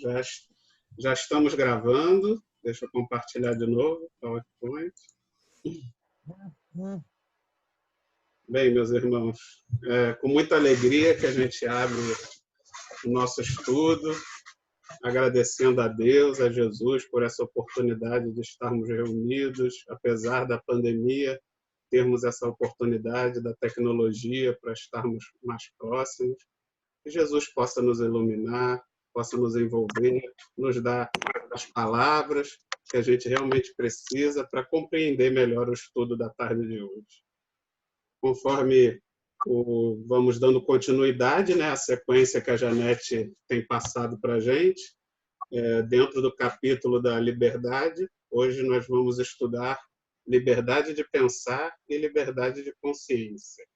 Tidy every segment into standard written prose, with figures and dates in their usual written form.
Já, já estamos gravando. Deixa eu compartilhar de novo o PowerPoint. Bem, meus irmãos, com muita alegria que a gente abre o nosso estudo, agradecendo a Deus, a Jesus, por essa oportunidade de estarmos reunidos, apesar da pandemia, termos essa oportunidade da tecnologia para estarmos mais próximos. Que Jesus possa nos iluminar, possa nos envolver, nos dar as palavras que a gente realmente precisa para compreender melhor o estudo da tarde de hoje. Conforme vamos dando continuidade, né, à sequência que a Janete tem passado para a gente, dentro do capítulo da liberdade, hoje nós vamos estudar liberdade de pensar e liberdade de consciência.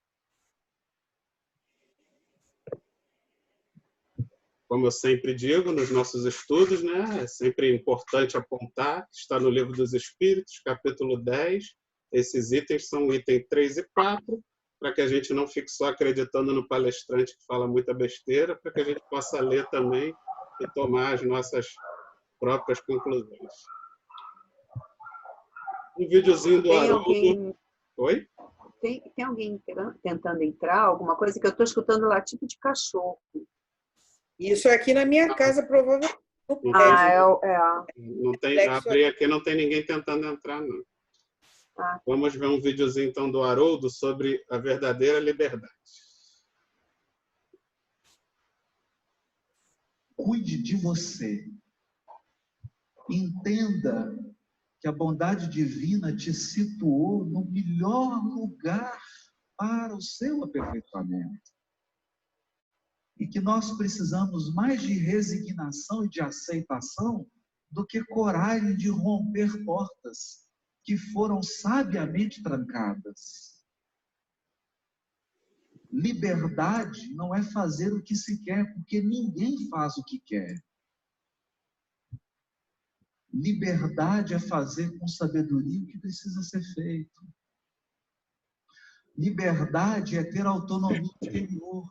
Como eu sempre digo nos nossos estudos, né, é sempre importante apontar, está no Livro dos Espíritos, capítulo 10, esses itens são itens 3 e 4, para que a gente não fique só acreditando no palestrante que fala muita besteira, para que a gente possa ler também e tomar as nossas próprias conclusões. Um videozinho do Haroldo. Oi? Tem alguém tentando entrar? Alguma coisa que eu estou escutando lá, tipo de cachorro. Isso aqui na minha casa, provavelmente. Não tem, abri aqui, não tem ninguém tentando entrar, não. Vamos ver um videozinho, então, do Haroldo sobre a verdadeira liberdade. Cuide de você. Entenda que a bondade divina te situou no melhor lugar para o seu aperfeiçoamento. E que nós precisamos mais de resignação e de aceitação do que coragem de romper portas que foram sabiamente trancadas. Liberdade não é fazer o que se quer, porque ninguém faz o que quer. Liberdade é fazer com sabedoria o que precisa ser feito. Liberdade é ter autonomia interior.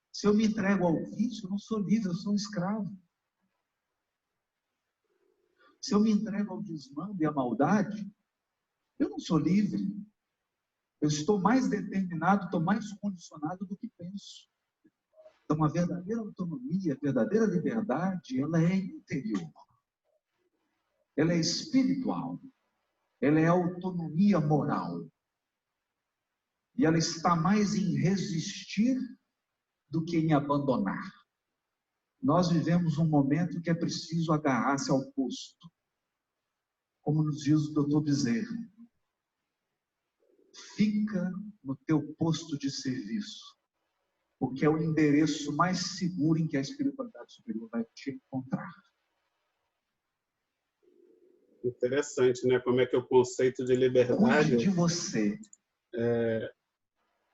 Se eu me entrego ao vício, eu não sou livre, eu sou um escravo. Se eu me entrego ao desmando e à maldade, eu não sou livre. Eu estou mais determinado, estou mais condicionado do que penso. Então, a verdadeira autonomia, a verdadeira liberdade, ela é interior. Ela é espiritual. Ela é autonomia moral. E ela está mais em resistir do que em abandonar. Nós vivemos um momento que é preciso agarrar-se ao posto. Como nos diz o Dr. Bezerra. Fica no teu posto de serviço, porque é o endereço mais seguro em que a espiritualidade superior vai te encontrar. Interessante, né? Como é que o conceito de liberdade... Cuide de você.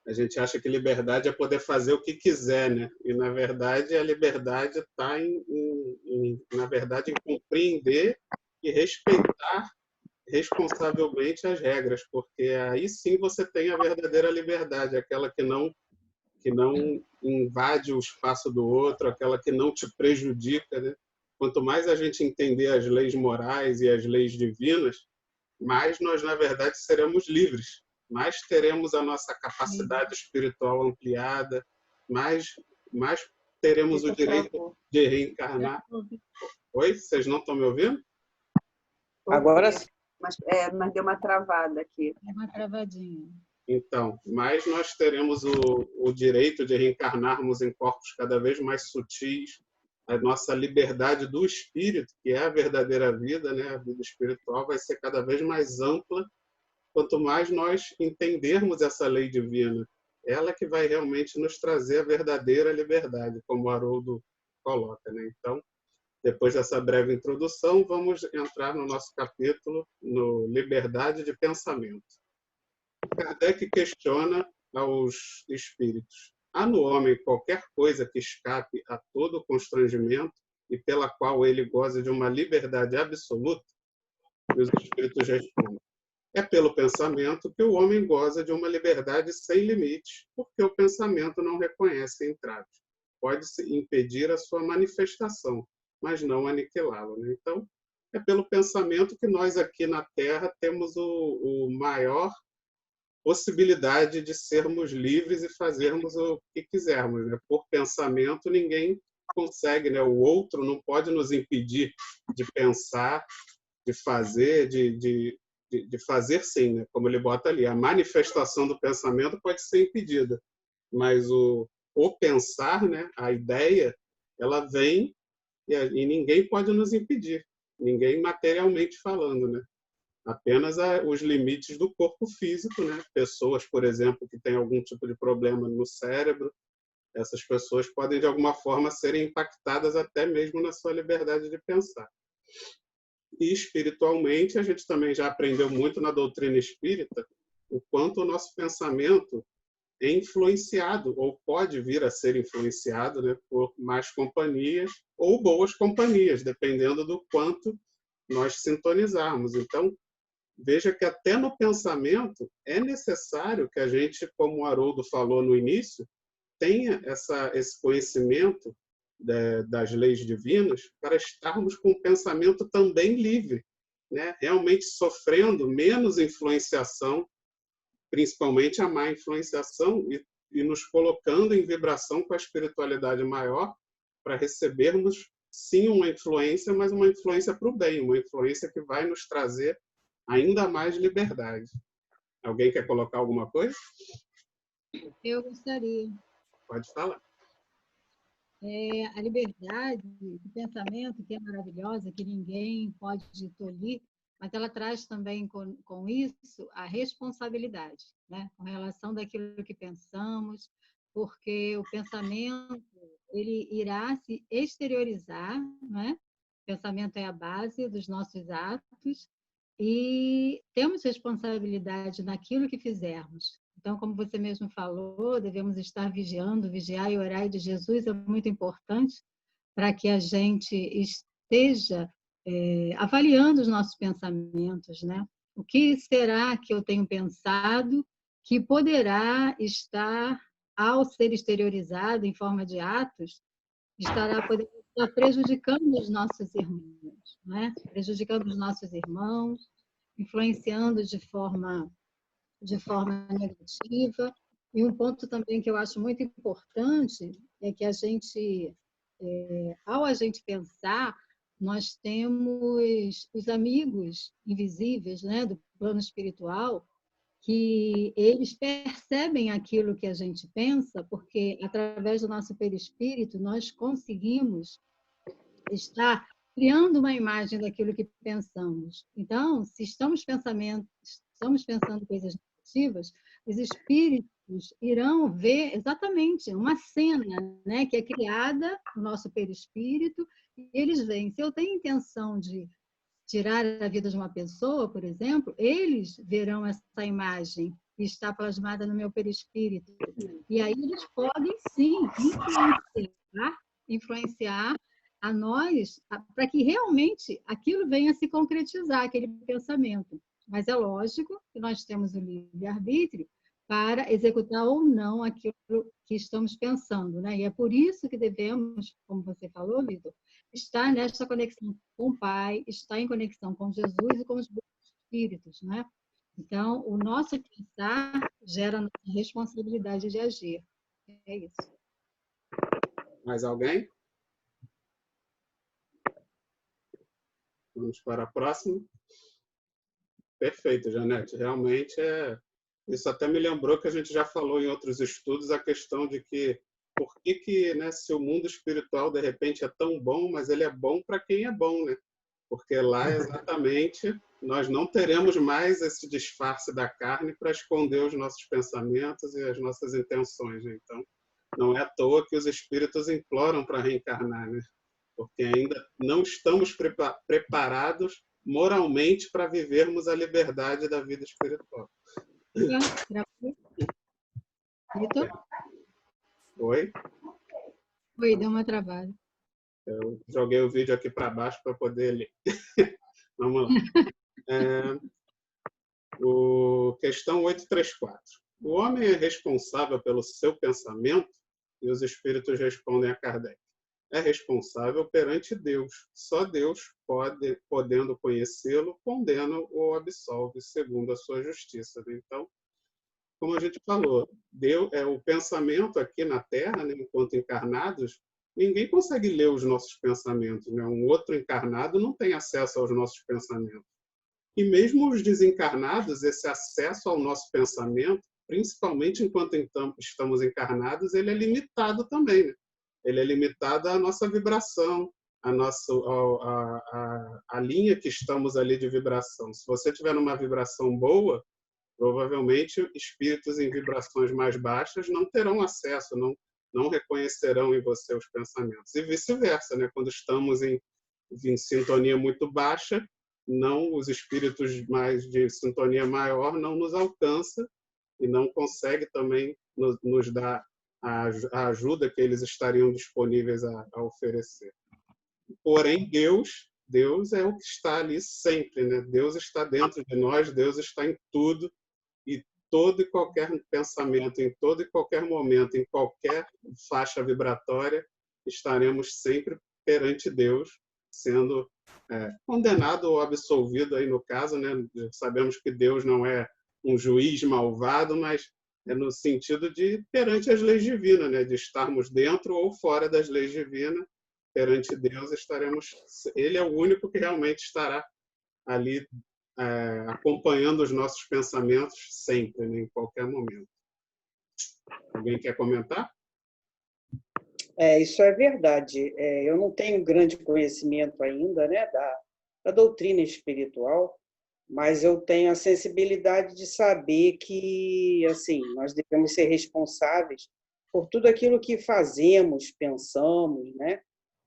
A gente acha que liberdade é poder fazer o que quiser, né? E, na verdade, a liberdade está na verdade, em compreender e respeitar responsavelmente as regras, porque aí sim você tem a verdadeira liberdade, aquela que não invade o espaço do outro, aquela que não te prejudica, né? Quanto mais a gente entender as leis morais e as leis divinas, mais nós, na verdade, seremos livres, mais teremos a nossa capacidade espiritual ampliada, mais teremos o direito de reencarnar. Oi? Vocês não estão me ouvindo? Agora sim. Mas deu uma travada aqui. É uma travadinha. Então, mas nós teremos o direito de reencarnarmos em corpos cada vez mais sutis. A nossa liberdade do espírito, que é a verdadeira vida, né? A vida espiritual, vai ser cada vez mais ampla, quanto mais nós entendermos essa lei divina. Ela que vai realmente nos trazer a verdadeira liberdade, como o Haroldo coloca, né? Então, depois dessa breve introdução, vamos entrar no nosso capítulo, no Liberdade de Pensamento. Kardec questiona aos espíritos: há no homem qualquer coisa que escape a todo constrangimento e pela qual ele goza de uma liberdade absoluta? E os espíritos respondem: é pelo pensamento que o homem goza de uma liberdade sem limites, porque o pensamento não reconhece entraves. Pode-se impedir a sua manifestação, mas não aniquilá-lo, né? Então, é pelo pensamento que nós aqui na Terra temos o maior possibilidade de sermos livres e fazermos o que quisermos, né? Por pensamento, ninguém consegue, né? O outro não pode nos impedir de pensar, de fazer, de fazer sim, né? Como ele bota ali, a manifestação do pensamento pode ser impedida, mas o pensar, né? A ideia, ela vem e ninguém pode nos impedir, ninguém materialmente falando, né? Apenas os limites do corpo físico, né? Pessoas, por exemplo, que têm algum tipo de problema no cérebro, essas pessoas podem de alguma forma serem impactadas até mesmo na sua liberdade de pensar. E espiritualmente, a gente também já aprendeu muito na doutrina espírita o quanto o nosso pensamento é influenciado, ou pode vir a ser influenciado, né, por más companhias ou boas companhias, dependendo do quanto nós sintonizarmos. Então, veja que até no pensamento é necessário que a gente, como o Haroldo falou no início, tenha esse conhecimento das leis divinas para estarmos com o pensamento também livre, né? Realmente sofrendo menos influenciação, principalmente a má influenciação, e nos colocando em vibração com a espiritualidade maior para recebermos, sim, uma influência, mas uma influência para o bem, uma influência que vai nos trazer ainda mais liberdade. Alguém quer colocar alguma coisa? Eu gostaria. Pode falar. A liberdade de pensamento, que é maravilhosa, que ninguém pode tolir, mas ela traz também com isso a responsabilidade, né? Com relação daquilo que pensamos, porque o pensamento ele irá se exteriorizar, né? O pensamento é a base dos nossos atos e temos responsabilidade naquilo que fizermos. Então, como você mesmo falou, devemos estar vigiando, vigiar e orar de Jesus é muito importante para que a gente esteja avaliando os nossos pensamentos, né? O que será que eu tenho pensado que poderá estar, ao ser exteriorizado em forma de atos, podendo estar prejudicando os nossos irmãos, né? Prejudicando os nossos irmãos, influenciando de forma negativa. E um ponto também que eu acho muito importante é que ao a gente pensar, nós temos os amigos invisíveis, né, do plano espiritual, que eles percebem aquilo que a gente pensa, porque através do nosso perispírito nós conseguimos estar criando uma imagem daquilo que pensamos. Então, se estamos pensando coisas negativas, os espíritos irão ver exatamente uma cena, né, que é criada no nosso perispírito, e eles veem. Se eu tenho intenção de tirar a vida de uma pessoa, por exemplo, eles verão essa imagem que está plasmada no meu perispírito. E aí eles podem, sim, influenciar a nós para que realmente aquilo venha a se concretizar, aquele pensamento. Mas é lógico que nós temos o livre-arbítrio para executar ou não aquilo que estamos pensando, né? E é por isso que devemos, como você falou, Vitor, estar nesta conexão com o Pai, estar em conexão com Jesus e com os bons espíritos, né? Então, o nosso pensar gera a nossa responsabilidade de agir. É isso. Mais alguém? Vamos para a próxima. Perfeito, Janete. Realmente isso até me lembrou que a gente já falou em outros estudos a questão de que por que, né, se o mundo espiritual de repente é tão bom, mas ele é bom para quem é bom, né? Porque lá exatamente nós não teremos mais esse disfarce da carne para esconder os nossos pensamentos e as nossas intenções, né? Então, não é à toa que os espíritos imploram para reencarnar, né? Porque ainda não estamos preparados moralmente para vivermos a liberdade da vida espiritual. Vitor? Oi? Oi, deu uma travada. Eu joguei o vídeo aqui para baixo para poder ler. Vamos lá. Questão 834. O homem é responsável pelo seu pensamento? E os espíritos respondem a Kardec. é responsável perante Deus. Só Deus podendo conhecê-lo, condena ou absolve segundo a sua justiça. Então, como a gente falou, Deus é o pensamento aqui na Terra, né, enquanto encarnados, ninguém consegue ler os nossos pensamentos, né? Um outro encarnado não tem acesso aos nossos pensamentos. E mesmo os desencarnados, esse acesso ao nosso pensamento, principalmente enquanto estamos encarnados, ele é limitado também, né? Ele é limitado à nossa vibração, a linha que estamos ali de vibração. Se você tiver numa vibração boa, provavelmente espíritos em vibrações mais baixas não terão acesso, não reconhecerão em você os pensamentos. E vice-versa, né? Quando estamos em sintonia muito baixa, não, os espíritos mais de sintonia maior não nos alcançam e não consegue também nos dar a ajuda que eles estariam disponíveis a oferecer. Porém, Deus é o que está ali sempre, né? Deus está dentro de nós, Deus está em tudo, e todo e qualquer pensamento, em todo e qualquer momento, em qualquer faixa vibratória, estaremos sempre perante Deus, sendo condenado ou absolvido, aí no caso, né? Sabemos que Deus não é um juiz malvado, mas é no sentido de perante as leis divinas, né? De estarmos dentro ou fora das leis divinas, perante Deus estaremos. Ele é o único que realmente estará ali acompanhando os nossos pensamentos sempre, né? Em qualquer momento. Alguém quer comentar? Isso é verdade. Eu não tenho grande conhecimento ainda, né, da doutrina espiritual, mas eu tenho a sensibilidade de saber que, assim, nós devemos ser responsáveis por tudo aquilo que fazemos, pensamos, né?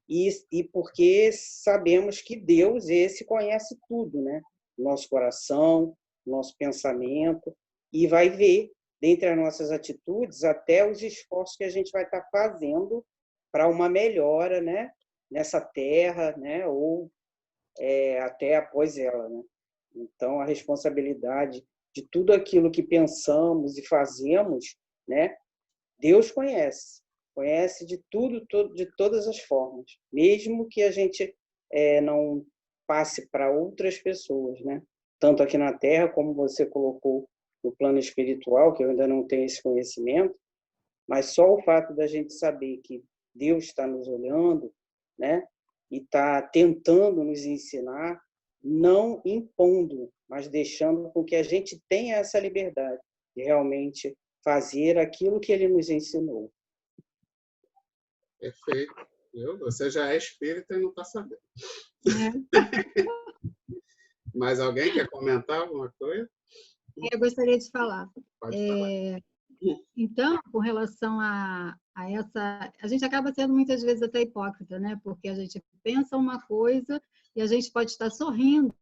E porque sabemos que Deus, esse conhece tudo, né? Nosso coração, nosso pensamento, e vai ver, dentre as nossas atitudes, até os esforços que a gente vai estar fazendo para uma melhora, né? Nessa terra, né? Ou até após ela, né? Então, a responsabilidade de tudo aquilo que pensamos e fazemos, né? Deus conhece de tudo, de todas as formas, mesmo que a gente não passe para outras pessoas, né? Tanto aqui na Terra, como você colocou no plano espiritual, que eu ainda não tenho esse conhecimento, mas só o fato da gente saber que Deus está nos olhando, né? E está tentando nos ensinar, não impondo, mas deixando com que a gente tenha essa liberdade de realmente fazer aquilo que ele nos ensinou. Perfeito. Você já é espírita e não está sabendo. Mas alguém quer comentar alguma coisa? Eu gostaria de falar. Pode falar. Então, com relação a essa... A gente acaba sendo muitas vezes até hipócrita, né? Porque a gente pensa uma coisa e a gente pode estar sorrindo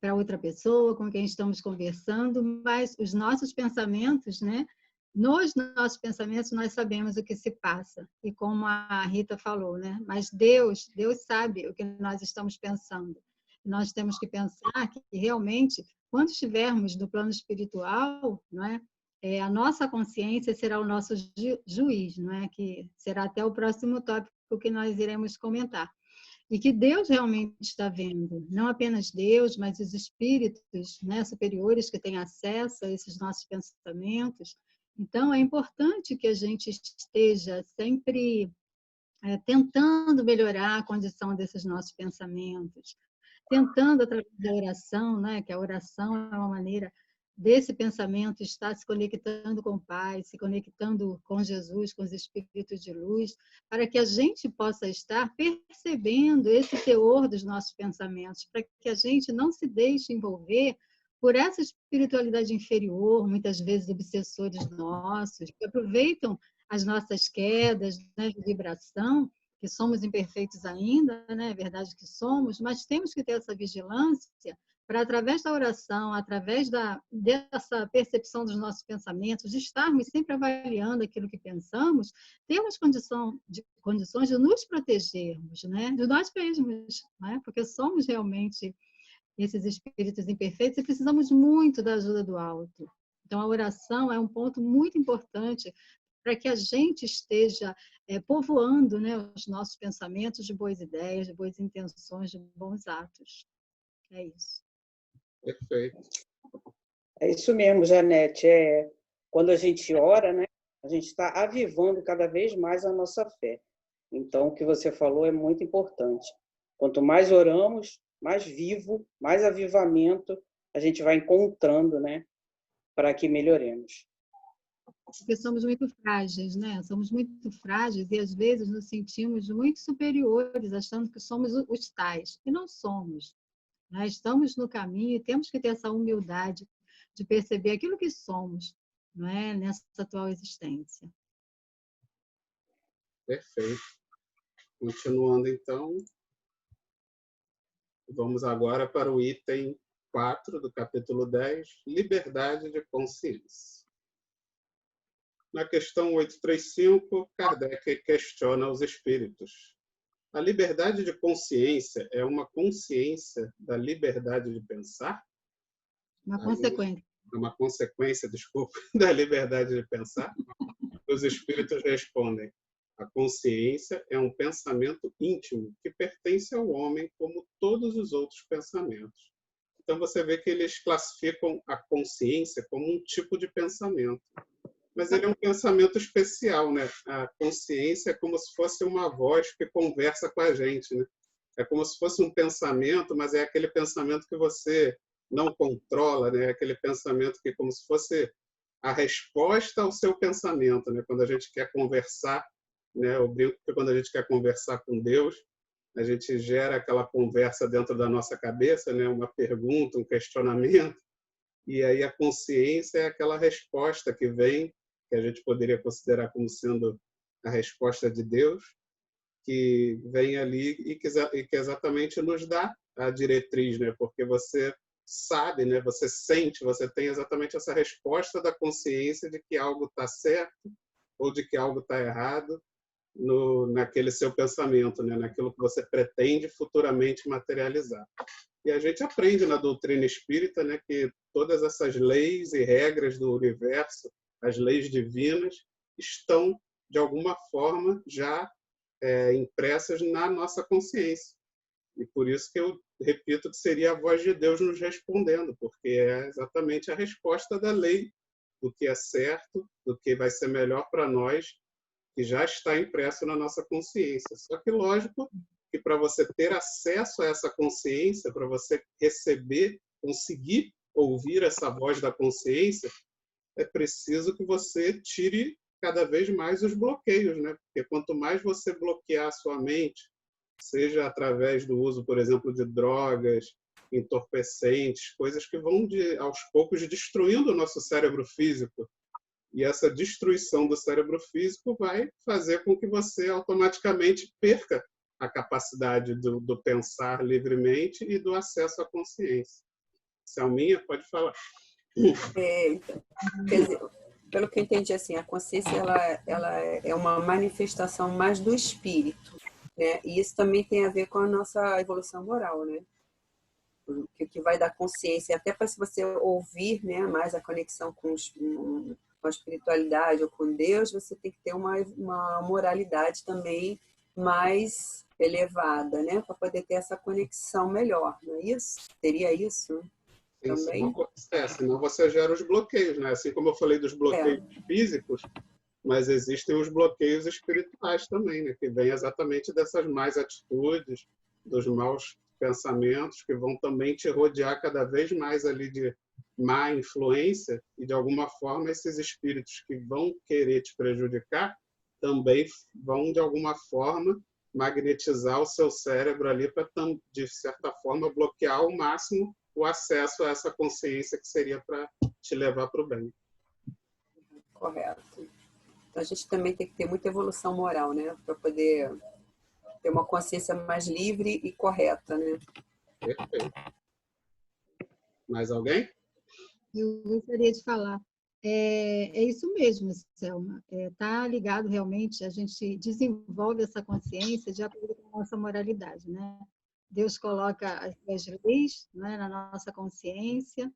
para outra pessoa com quem estamos conversando, mas os nossos pensamentos, né? Nos nossos pensamentos, nós sabemos o que se passa. E como a Rita falou, né? Mas Deus sabe o que nós estamos pensando. Nós temos que pensar que realmente, quando estivermos no plano espiritual, não é? A nossa consciência será o nosso juiz, não é? Que será até o próximo tópico que nós iremos comentar. E que Deus realmente está vendo, não apenas Deus, mas os espíritos, né, superiores que têm acesso a esses nossos pensamentos. Então, é importante que a gente esteja sempre tentando melhorar a condição desses nossos pensamentos, tentando, através da oração, né, que a oração é uma maneira desse pensamento estar se conectando com o Pai, se conectando com Jesus, com os espíritos de luz, para que a gente possa estar percebendo esse teor dos nossos pensamentos, para que a gente não se deixe envolver por essa espiritualidade inferior, muitas vezes obsessores nossos, que aproveitam as nossas quedas, né, de vibração, que somos imperfeitos ainda, né? É verdade que somos, mas temos que ter essa vigilância para, através da oração, através dessa percepção dos nossos pensamentos, de estarmos sempre avaliando aquilo que pensamos, termos condições de nos protegermos, né? De nós mesmos, né? Porque somos realmente esses espíritos imperfeitos e precisamos muito da ajuda do alto. Então, a oração é um ponto muito importante para que a gente esteja povoando, né, os nossos pensamentos de boas ideias, de boas intenções, de bons atos. É isso. Perfeito. É isso mesmo, Janete. Quando a gente ora, né, a gente está avivando cada vez mais a nossa fé. Então, o que você falou é muito importante. Quanto mais oramos, mais vivo, mais avivamento a gente vai encontrando, né, para que melhoremos. Porque somos muito frágeis, né? Somos muito frágeis e às vezes nos sentimos muito superiores, achando que somos os tais. E não somos. Né? Estamos no caminho e temos que ter essa humildade de perceber aquilo que somos, não é? Nessa atual existência. Perfeito. Continuando, então, vamos agora para o item 4 do capítulo 10, liberdade de consciência. Na questão 835, Kardec questiona os espíritos. A liberdade de consciência é uma consciência da liberdade de pensar? Uma consequência. É uma consequência, desculpa, da liberdade de pensar? Os espíritos respondem: a consciência é um pensamento íntimo que pertence ao homem como todos os outros pensamentos. Então você vê que eles classificam a consciência como um tipo de pensamento. Mas ele é um pensamento especial, né? A consciência é como se fosse uma voz que conversa com a gente, né? É como se fosse um pensamento, mas é aquele pensamento que você não controla, né? É aquele pensamento que é como se fosse a resposta ao seu pensamento, né? Quando a gente quer conversar, né? Eu brinco que quando a gente quer conversar com Deus, a gente gera aquela conversa dentro da nossa cabeça, né? Uma pergunta, um questionamento, e aí a consciência é aquela resposta que vem, que a gente poderia considerar como sendo a resposta de Deus, que vem ali e que exatamente nos dá a diretriz, né? Porque você sabe, né? Você sente, você tem exatamente essa resposta da consciência de que algo está certo ou de que algo está errado naquele seu pensamento, né? Naquilo que você pretende futuramente materializar. E a gente aprende na doutrina espírita, né, que todas essas leis e regras do universo, as leis divinas, estão, de alguma forma, já impressas na nossa consciência. E por isso que eu repito que seria a voz de Deus nos respondendo, porque é exatamente a resposta da lei, do que é certo, do que vai ser melhor para nós, que já está impresso na nossa consciência. Só que, lógico, que para você ter acesso a essa consciência, para você receber, conseguir ouvir essa voz da consciência, é preciso que você tire cada vez mais os bloqueios, né? Porque quanto mais você bloquear a sua mente, seja através do uso, por exemplo, de drogas, entorpecentes, coisas que vão, aos poucos, destruindo o nosso cérebro físico. E essa destruição do cérebro físico vai fazer com que você automaticamente perca a capacidade do pensar livremente e do acesso à consciência. Selminha, pode falar. Então, quer dizer, pelo que eu entendi, assim, a consciência ela é uma manifestação mais do espírito, né? E isso também tem a ver com a nossa evolução moral, né? O que vai dar consciência, até para se você ouvir, né, mais a conexão com a espiritualidade ou com Deus, você tem que ter uma moralidade também mais elevada, né, para poder ter essa conexão melhor, não é isso? Seria isso também? Senão você gera os bloqueios, né? Assim como eu falei dos bloqueios físicos, mas existem os bloqueios espirituais também, né? Que vêm exatamente dessas más atitudes, dos maus pensamentos, que vão também te rodear cada vez mais ali de má influência, e de alguma forma esses espíritos que vão querer te prejudicar também vão de alguma forma magnetizar o seu cérebro ali para, de certa forma, bloquear ao máximo o acesso a essa consciência que seria para te levar para o bem. Correto. Então a gente também tem que ter muita evolução moral, né, para poder ter uma consciência mais livre e correta, né? Perfeito. Mais alguém? Eu gostaria de falar. É isso mesmo, Selma. Tá ligado realmente, a gente desenvolve essa consciência de acordo com a nossa moralidade, né? Deus coloca as leis, né, na nossa consciência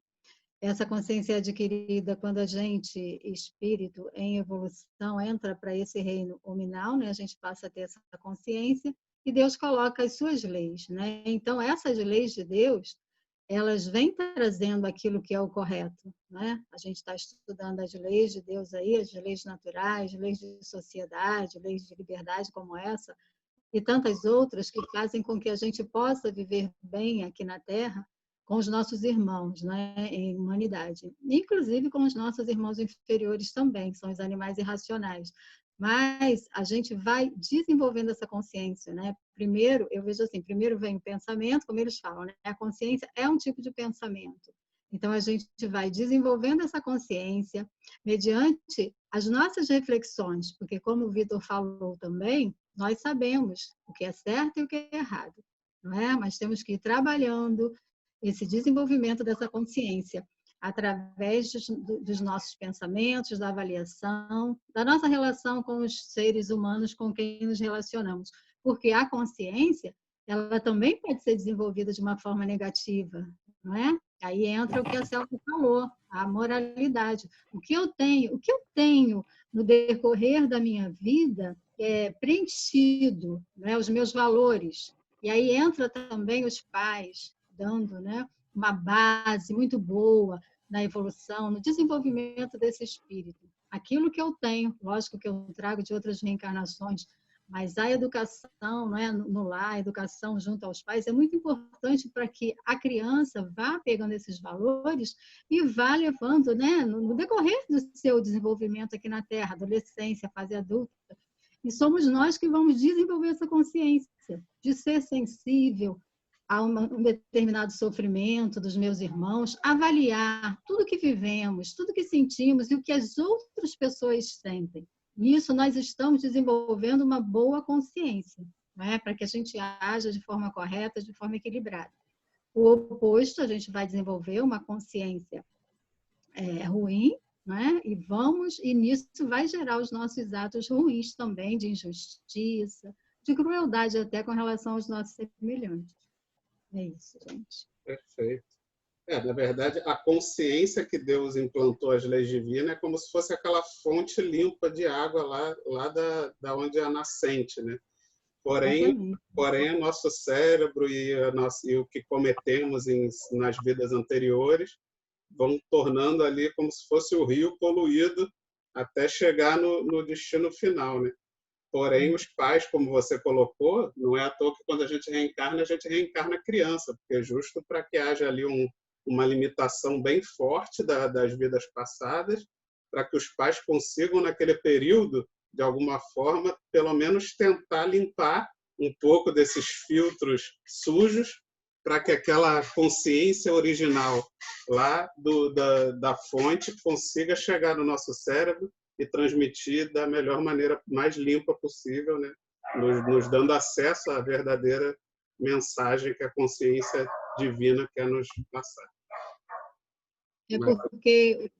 essa consciência é adquirida quando a gente, espírito em evolução, entra para esse reino hominal, né? A gente passa a ter essa consciência e Deus coloca as suas leis, né? Então, essas leis de Deus, elas vêm trazendo aquilo que é o correto, né? A gente está estudando as leis de Deus aí, as leis naturais, leis de sociedade, leis de liberdade como essa, e tantas outras que fazem com que a gente possa viver bem aqui na Terra com os nossos irmãos, né, em humanidade. Inclusive com os nossos irmãos inferiores também, que são os animais irracionais. Mas a gente vai desenvolvendo essa consciência, né? Primeiro, eu vejo assim, primeiro vem o pensamento, como eles falam, né? A consciência é um tipo de pensamento. Então, a gente vai desenvolvendo essa consciência mediante as nossas reflexões, porque, como o Vitor falou também, nós sabemos o que é certo e o que é errado, não é? Mas temos que ir trabalhando esse desenvolvimento dessa consciência através dos nossos pensamentos, da avaliação, da nossa relação com os seres humanos com quem nos relacionamos. Porque a consciência, ela também pode ser desenvolvida de uma forma negativa, não é? Aí entra o que a Selma falou, a moralidade. O que eu tenho no decorrer da minha vida preenchido, né, os meus valores. E aí entra também os pais, dando, né, uma base muito boa na evolução, no desenvolvimento desse espírito. Aquilo que eu tenho, lógico que eu trago de outras reencarnações, mas a educação, né, no lar, a educação junto aos pais é muito importante para que a criança vá pegando esses valores e vá levando, né, no decorrer do seu desenvolvimento aqui na Terra, adolescência, fase adulta. E somos nós que vamos desenvolver essa consciência de ser sensível a um determinado sofrimento dos meus irmãos, avaliar tudo que vivemos, tudo que sentimos e o que as outras pessoas sentem. Nisso nós estamos desenvolvendo uma boa consciência, né? Para que a gente haja de forma correta, de forma equilibrada. O oposto, a gente vai desenvolver uma consciência ruim, né? E nisso vai gerar os nossos atos ruins também, de injustiça, de crueldade até com relação aos nossos semelhantes. É isso, gente. Perfeito. Na verdade, a consciência que Deus implantou as leis divinas é como se fosse aquela fonte limpa de água lá da onde é a nascente, né? Porém, o nosso cérebro e o que cometemos nas vidas anteriores vão tornando ali como se fosse o rio poluído até chegar no destino final, né? Porém, os pais, como você colocou, não é à toa que quando a gente reencarna criança, porque é justo para que haja ali uma limitação bem forte das vidas passadas, para que os pais consigam, naquele período, de alguma forma, pelo menos tentar limpar um pouco desses filtros sujos, para que aquela consciência original lá da fonte consiga chegar no nosso cérebro e transmitir da melhor maneira, mais limpa possível, né? Nos dando acesso à verdadeira mensagem que a consciência divina quer nos passar. É porque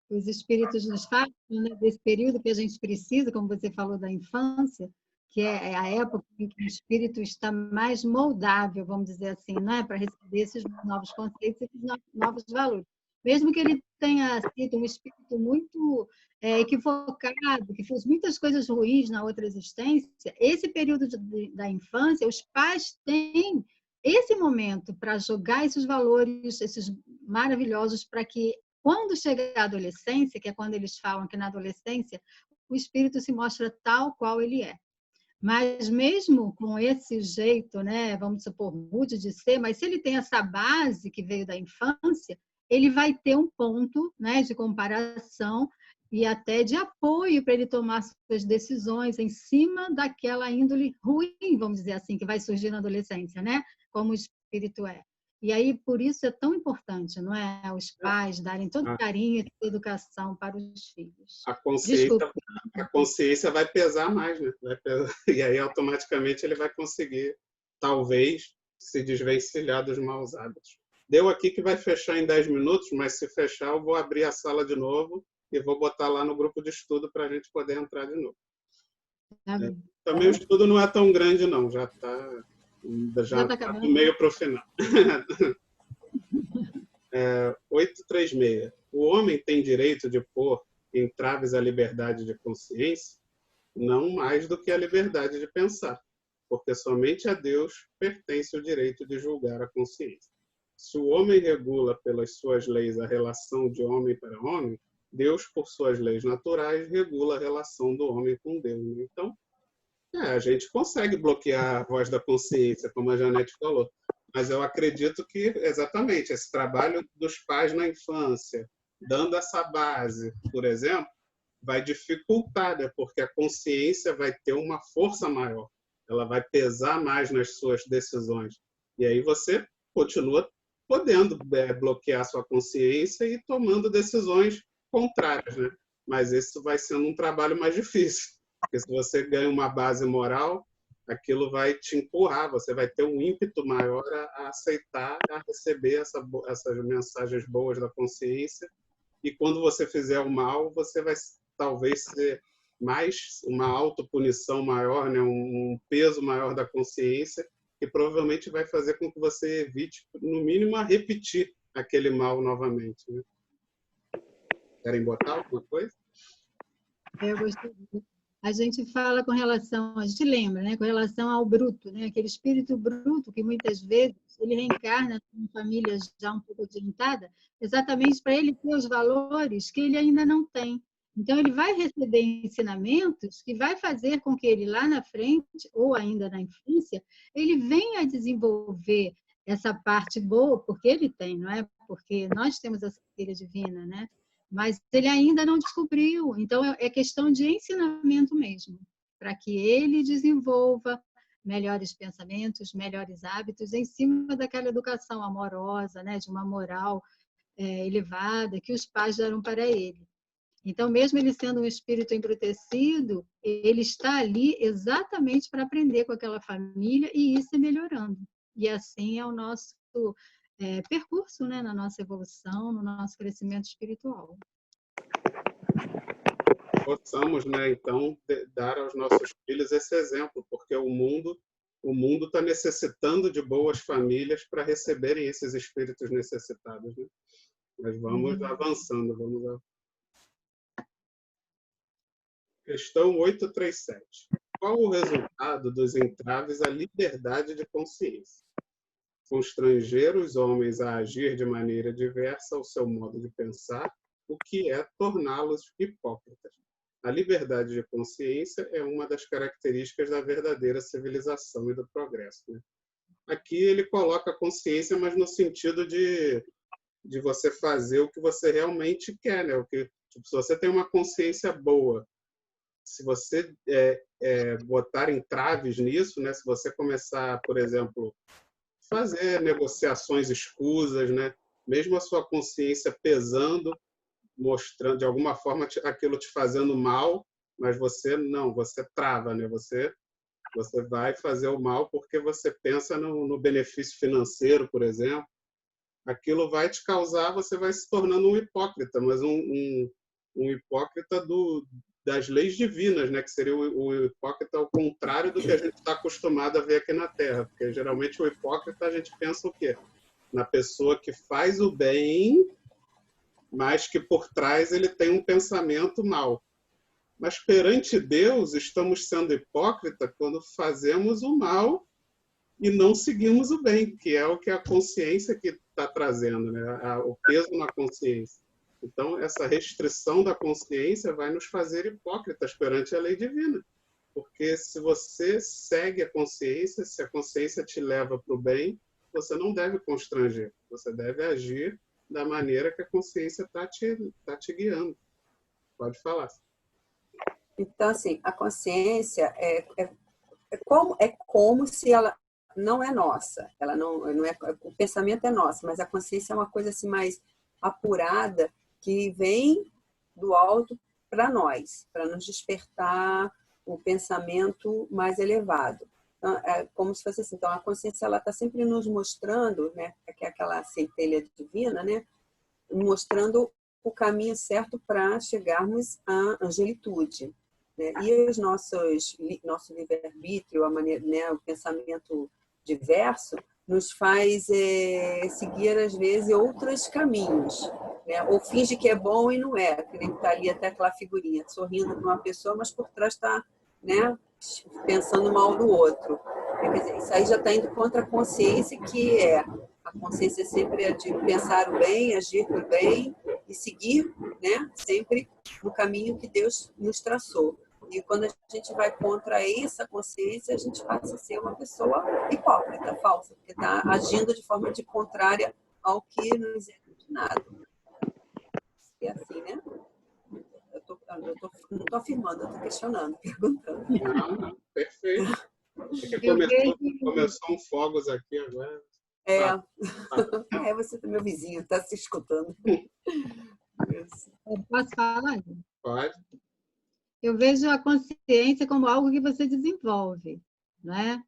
os espíritos nos falam, né, desse período que a gente precisa, como você falou, da infância, que é a época em que o espírito está mais moldável, vamos dizer assim, né, para receber esses novos conceitos e esses novos valores. Mesmo que ele tenha sido um espírito muito equivocado, que fez muitas coisas ruins na outra existência, esse período da infância, os pais têm esse momento para jogar esses valores, esses maravilhosos, para que, quando chega a adolescência, que é quando eles falam que na adolescência o espírito se mostra tal qual ele é. Mas mesmo com esse jeito, né, vamos supor, rude de ser, mas se ele tem essa base que veio da infância, ele vai ter um ponto, né, de comparação e até de apoio para ele tomar suas decisões em cima daquela índole ruim, vamos dizer assim, que vai surgir na adolescência, né, como o espírito é. E aí, por isso é tão importante, não é? Os pais darem todo carinho e educação para os filhos. A consciência vai pesar mais, né? E aí, automaticamente, ele vai conseguir, talvez, se desvencilhar dos maus hábitos. Deu aqui que vai fechar em 10 minutos, mas se fechar, eu vou abrir a sala de novo e vou botar lá no grupo de estudo para a gente poder entrar de novo. Também o estudo não é tão grande, não. Já está do meio para o final. 836. O homem tem direito de pôr em traves a liberdade de consciência, não mais do que a liberdade de pensar, porque somente a Deus pertence o direito de julgar a consciência. Se o homem regula pelas suas leis a relação de homem para homem, Deus, por suas leis naturais, regula a relação do homem com Deus. Então, a gente consegue bloquear a voz da consciência, como a Janete falou. Mas eu acredito que, exatamente, esse trabalho dos pais na infância, dando essa base, por exemplo, vai dificultar, né? Porque a consciência vai ter uma força maior. Ela vai pesar mais nas suas decisões. E aí você continua podendo bloquear sua consciência e tomando decisões contrárias, né? Mas isso vai sendo um trabalho mais difícil. Porque se você ganha uma base moral, aquilo vai te empurrar, você vai ter um ímpeto maior a aceitar, a receber essas mensagens boas da consciência. E quando você fizer o mal, você vai talvez ser mais uma autopunição maior, né? Um peso maior da consciência, que provavelmente vai fazer com que você evite, no mínimo, a repetir aquele mal novamente, né? Querem botar alguma coisa? Eu gostei. A gente fala com relação, a gente lembra, né, com relação ao bruto, né, aquele espírito bruto que muitas vezes ele reencarna em famílias já um pouco adiantadas, exatamente para ele ter os valores que ele ainda não tem. Então ele vai receber ensinamentos que vai fazer com que ele lá na frente, ou ainda na infância, ele venha a desenvolver essa parte boa, porque ele tem, não é? Porque nós temos essa filha divina, né? Mas ele ainda não descobriu. Então, é questão de ensinamento mesmo, para que ele desenvolva melhores pensamentos, melhores hábitos, em cima daquela educação amorosa, né, de uma moral elevada que os pais deram para ele. Então, mesmo ele sendo um espírito embrutecido, ele está ali exatamente para aprender com aquela família e ir se melhorando. E assim é o nosso percurso, né, na nossa evolução, no nosso crescimento espiritual. Possamos, né, então, dar aos nossos filhos esse exemplo, porque o mundo está necessitando de boas famílias para receberem esses espíritos necessitados, né? Mas vamos avançando, vamos lá. Questão 837. Qual o resultado dos entraves à liberdade de consciência? Constranger os homens a agir de maneira diversa ao seu modo de pensar, o que é torná-los hipócritas. A liberdade de consciência é uma das características da verdadeira civilização e do progresso, né? Aqui ele coloca a consciência, mas no sentido de você fazer o que você realmente quer, né? Tipo, se você tem uma consciência boa, se você botar entraves nisso, né? Se você começar, por exemplo, fazer negociações escusas, né? Mesmo a sua consciência pesando, mostrando de alguma forma aquilo te fazendo mal, mas você não, você trava, né? Você vai fazer o mal porque você pensa no benefício financeiro, por exemplo. Aquilo vai te causar, você vai se tornando um hipócrita, mas um hipócrita das leis divinas, né? Que seria o hipócrita ao contrário do que a gente está acostumado a ver aqui na Terra, porque geralmente o hipócrita a gente pensa o quê? Na pessoa que faz o bem, mas que por trás ele tem um pensamento mau. Mas perante Deus estamos sendo hipócritas quando fazemos o mal e não seguimos o bem, que é o que a consciência que está trazendo, né? O peso na consciência. Então, essa restrição da consciência vai nos fazer hipócritas perante a lei divina. Porque se você segue a consciência, se a consciência te leva para o bem, você não deve constranger. Você deve agir da maneira que a consciência está te guiando. Pode falar. Então, assim, a consciência é como se ela não é nossa. Ela não é, o pensamento é nosso, mas a consciência é uma coisa assim mais apurada que vem do alto para nós, para nos despertar o pensamento mais elevado. Então, é como se fosse assim. Então, a consciência ela está sempre nos mostrando, né, que é aquela centelha divina, né, mostrando o caminho certo para chegarmos à angelitude, né? E nosso livre-arbítrio, a maneira, né, o pensamento diverso, nos faz seguir, às vezes, outros caminhos, né? Ou finge que é bom e não é, que nem está ali até aquela figurinha, sorrindo para uma pessoa, mas por trás está, né, pensando mal do outro. Quer dizer, isso aí já está indo contra a consciência, que a consciência sempre é de pensar o bem, agir o bem e seguir, né, sempre no caminho que Deus nos traçou. E quando a gente vai contra essa consciência, a gente passa a ser uma pessoa hipócrita, falsa, porque está agindo de forma contrária ao que nos é ensinado. É assim, né? Não estou afirmando, eu estou questionando, perguntando. Não, perfeito. É que começou fogos aqui agora. Você é meu vizinho, está se escutando. Posso falar? Pode. Eu vejo a consciência como algo que você desenvolve, né?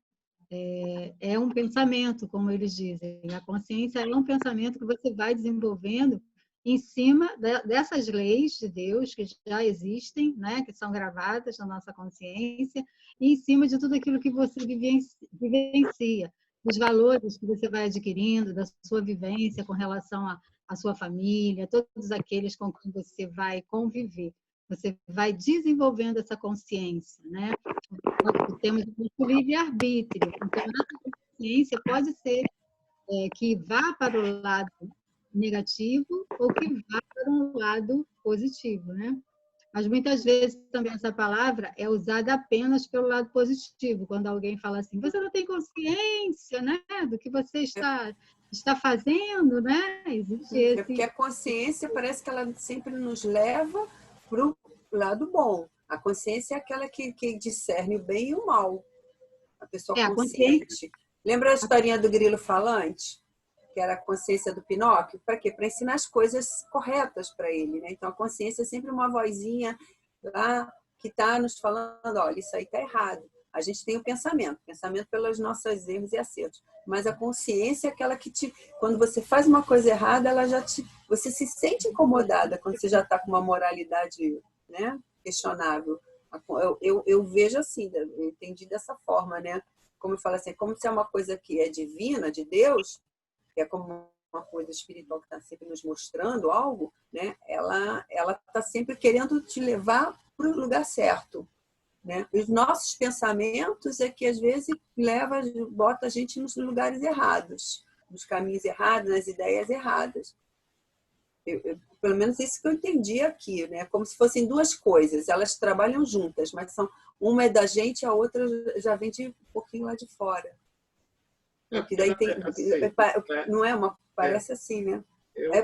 É um pensamento, como eles dizem. A consciência é um pensamento que você vai desenvolvendo em cima dessas leis de Deus que já existem, né? Que são gravadas na nossa consciência, e em cima de tudo aquilo que você vivencia, dos valores que você vai adquirindo, da sua vivência com relação à sua família, todos aqueles com quem você vai conviver. Você vai desenvolvendo essa consciência, né? Nós temos o livre-arbítrio. Então, essa consciência pode ser que vá para o lado negativo ou que vá para um lado positivo, né? Mas muitas vezes também essa palavra é usada apenas pelo lado positivo, quando alguém fala assim, você não tem consciência, né, do que você está fazendo, né? Existe esse... Porque a consciência parece que ela sempre nos leva para o lado bom. A consciência é aquela que discerne o bem e o mal. A pessoa consciente. Lembra a historinha do grilo falante? Que era a consciência do Pinóquio? Para quê? Para ensinar as coisas corretas para ele, né? Então, a consciência é sempre uma vozinha lá que está nos falando, olha, isso aí está errado. A gente tem o pensamento pelos nossos erros e acertos. Mas a consciência é aquela que quando você faz uma coisa errada, você se sente incomodada quando você já está com uma moralidade, né, questionável. Eu vejo assim, eu entendi dessa forma, né? Como eu falo assim, como se é uma coisa que é divina, de Deus, que é como uma coisa espiritual que está sempre nos mostrando algo, né? Ela está sempre querendo te levar para o lugar certo, né? Os nossos pensamentos é que às vezes bota a gente nos lugares errados, nos caminhos errados, nas ideias erradas. Pelo menos isso que eu entendi aqui, né? Como se fossem duas coisas, elas trabalham juntas, mas uma é da gente, a outra já vem de um pouquinho lá de fora. Que daí parece assim, né?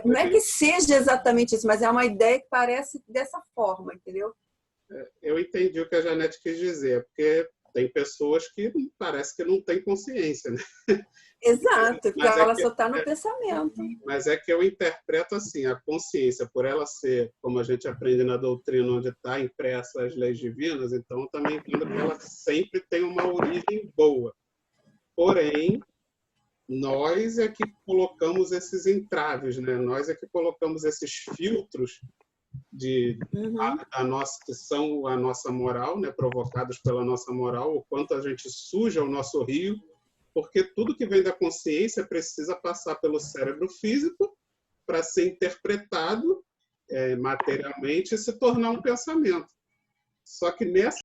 Não é que seja exatamente isso, mas é uma ideia que parece dessa forma, entendeu? Eu entendi o que a Janete quis dizer, porque tem pessoas que parece que não têm consciência, né? Exato, porque ela só está no pensamento. Mas é que eu interpreto assim, a consciência, por ela ser, como a gente aprende na doutrina, onde está impressa as leis divinas, então eu também entendo que ela sempre tem uma origem boa. Porém, nós é que colocamos esses entraves, né? Nós é que colocamos esses filtros da nossa, que são a nossa moral, né? Provocados pela nossa moral, o quanto a gente suja o nosso rio, porque tudo que vem da consciência precisa passar pelo cérebro físico para ser interpretado materialmente e se tornar um pensamento. Só que nessa